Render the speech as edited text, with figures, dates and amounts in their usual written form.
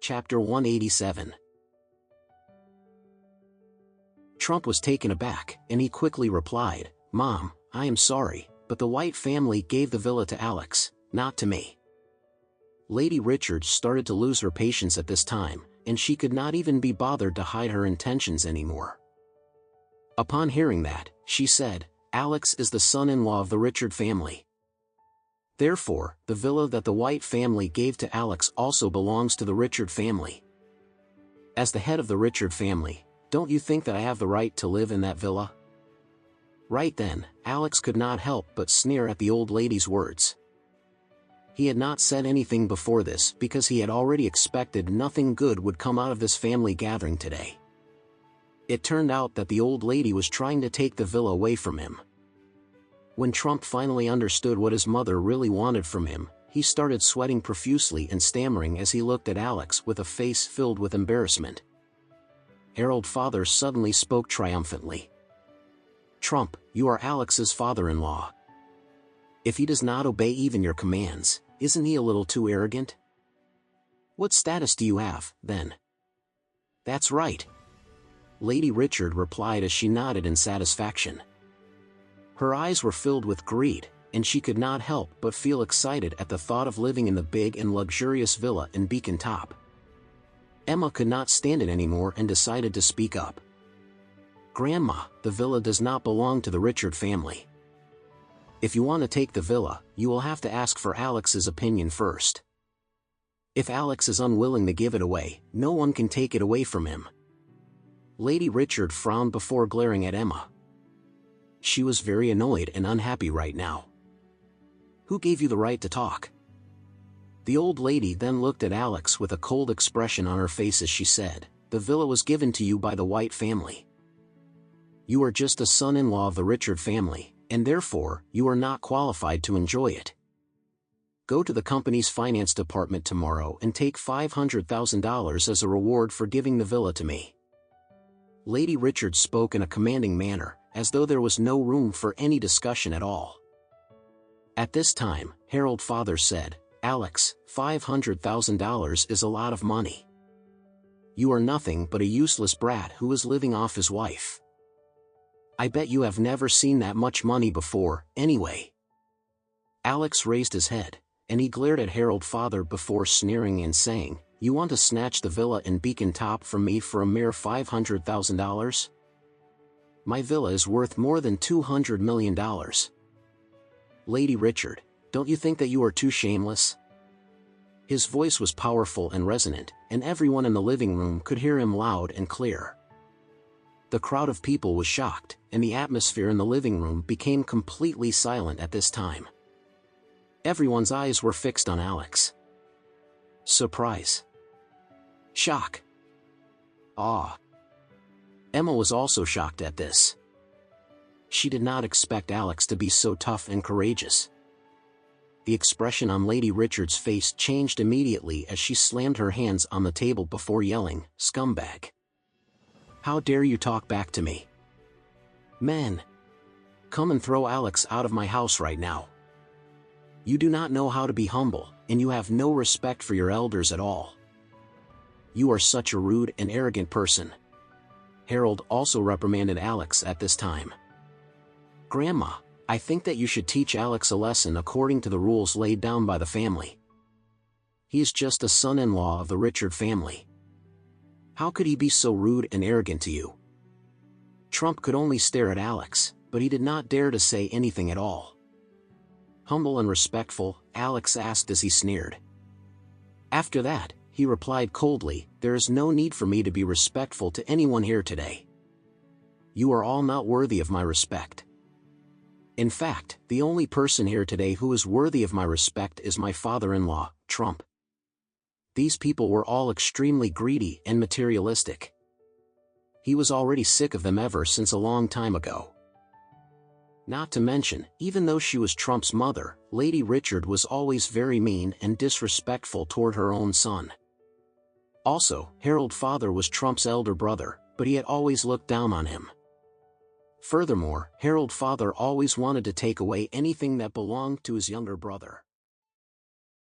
Chapter 187. Trump was taken aback, and he quickly replied, "Mom, I am sorry, but the White family gave the villa to Alex, not to me." Lady Richards started to lose her patience at this time, and she could not even be bothered to hide her intentions anymore. Upon hearing that, she said, "Alex is the son-in-law of the Richard family. Therefore, the villa that the White family gave to Alex also belongs to the Richard family. As the head of the Richard family, don't you think that I have the right to live in that villa?" Right then, Alex could not help but sneer at the old lady's words. He had not said anything before this because he had already expected nothing good would come out of this family gathering today. It turned out that the old lady was trying to take the villa away from him. When Trump finally understood what his mother really wanted from him, he started sweating profusely and stammering as he looked at Alex with a face filled with embarrassment. Harold Father suddenly spoke triumphantly. "Trump, you are Alex's father-in-law. If he does not obey even your commands, isn't he a little too arrogant? What status do you have, then?" "That's right," Lady Richard replied as she nodded in satisfaction. Her eyes were filled with greed, and she could not help but feel excited at the thought of living in the big and luxurious villa in Beacon Top. Emma could not stand it anymore and decided to speak up. "Grandma, the villa does not belong to the Richard family. If you want to take the villa, you will have to ask for Alex's opinion first. If Alex is unwilling to give it away, no one can take it away from him." Lady Richard frowned before glaring at Emma. She was very annoyed and unhappy right now. "Who gave you the right to talk?" The old lady then looked at Alex with a cold expression on her face as she said, "The villa was given to you by the White family. You are just a son-in-law of the Richard family, and therefore, you are not qualified to enjoy it. Go to the company's finance department tomorrow and take $500,000 as a reward for giving the villa to me." Lady Richard spoke in a commanding manner, as though there was no room for any discussion at all. At this time, Harold Father said, "Alex, $500,000 is a lot of money. You are nothing but a useless brat who is living off his wife. I bet you have never seen that much money before, anyway." Alex raised his head, and he glared at Harold Father before sneering and saying, "You want to snatch the villa in Beacon Top from me for a mere $500,000? My villa is worth more than $200 million. Lady Richard, don't you think that you are too shameless?" His voice was powerful and resonant, and everyone in the living room could hear him loud and clear. The crowd of people was shocked, and the atmosphere in the living room became completely silent at this time. Everyone's eyes were fixed on Alex. Surprise. Shock. Awe. Emma was also shocked at this. She did not expect Alex to be so tough and courageous. The expression on Lady Richard's face changed immediately as she slammed her hands on the table before yelling, "Scumbag! How dare you talk back to me? Men! Come and throw Alex out of my house right now. You do not know how to be humble, and you have no respect for your elders at all. You are such a rude and arrogant person." Harold also reprimanded Alex at this time. "Grandma, I think that you should teach Alex a lesson according to the rules laid down by the family. He is just a son-in-law of the Richard family. How could he be so rude and arrogant to you?" Trump could only stare at Alex, but he did not dare to say anything at all. "Humble and respectful?" Alex asked as he sneered. After that, he replied coldly, "There is no need for me to be respectful to anyone here today. You are all not worthy of my respect. In fact, the only person here today who is worthy of my respect is my father-in-law, Trump." These people were all extremely greedy and materialistic. He was already sick of them ever since a long time ago. Not to mention, even though she was Trump's mother, Lady Richard was always very mean and disrespectful toward her own son. Also, Harold Father was Trump's elder brother, but he had always looked down on him. Furthermore, Harold Father always wanted to take away anything that belonged to his younger brother.